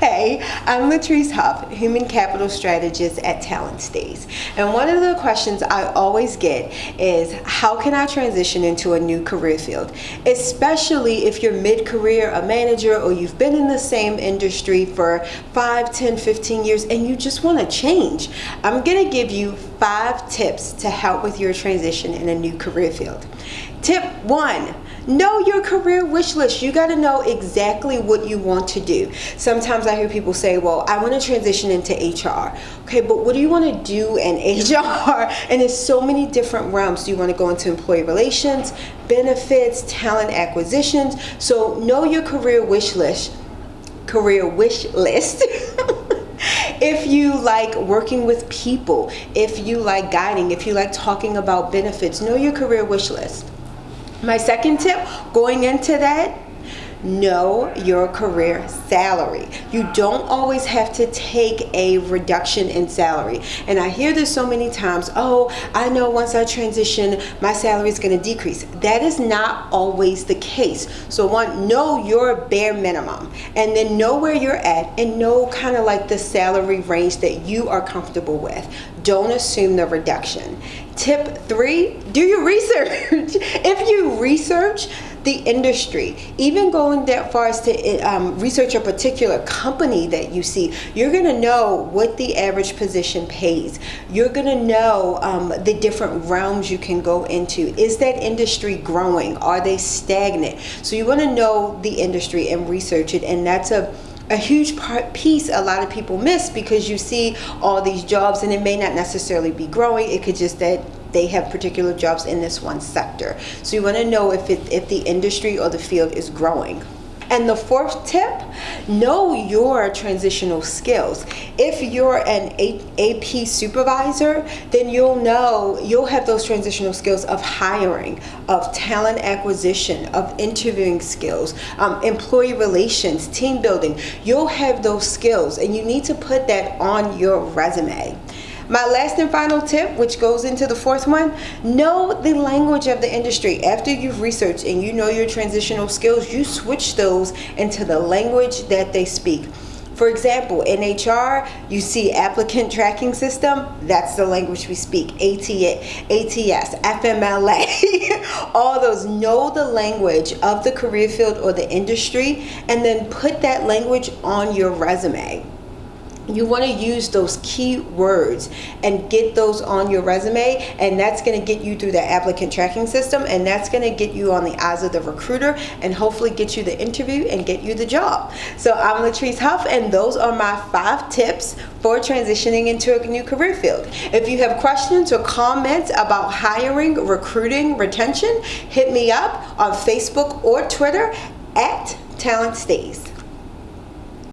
Hey, I'm Latrice Huff, Human Capital Strategist at Talent Stays. And one of the questions I always get is, how can I transition into a new career field? Especially if you're mid-career, a manager, or you've been in the same industry for 5, 10, 15 years and you just want to change. I'm going to give you 5 tips to help with your transition in a new career field. Tip 1. Know your career wish list. You got to know exactly what you want to do. Sometimes I hear people say, well, I want to transition into HR. Okay, but what do you want to do in HR? And there's so many different realms. Do you want to go into employee relations, benefits, talent acquisitions? So know your career wish list. If you like working with people, if you like guiding, if you like talking about benefits, know your career wish list. My second tip going into that, know your career salary. You don't always have to take a reduction in salary. And I hear this so many times, oh, I know once I transition, my salary is going to decrease. That is not always the case. So one, know your bare minimum, and then know where you're at and know kind of like the salary range that you are comfortable with. Don't assume the reduction. Tip 3, do your research. If you research the industry, even going that far as to research a particular company that you see, you're going to know what the average position pays. You're going to know the different realms you can go into. Is that industry growing? Are they stagnant? So you want to know the industry and research it, and that's a huge piece a lot of people miss, because you see all these jobs and it may not necessarily be growing. It could just that they have particular jobs in this one sector. So you want to know if the industry or the field is growing. And the 4th tip, know your transitional skills. If you're an AP supervisor, then you'll have those transitional skills of hiring, of talent acquisition, of interviewing skills, employee relations, team building. You'll have those skills, and you need to put that on your resume. My last and final tip, which goes into the 4th one, know the language of the industry. After you've researched and you know your transitional skills, you switch those into the language that they speak. For example, in HR, you see applicant tracking system, that's the language we speak. ATS, FMLA, all those. Know the language of the career field or the industry, and then put that language on your resume. You want to use those key words and get those on your resume, and that's going to get you through the applicant tracking system, and that's going to get you on the eyes of the recruiter and hopefully get you the interview and get you the job. So I'm Latrice Huff, and those are my 5 tips for transitioning into a new career field. If you have questions or comments about hiring, recruiting, retention, hit me up on Facebook or Twitter at Talent Stays.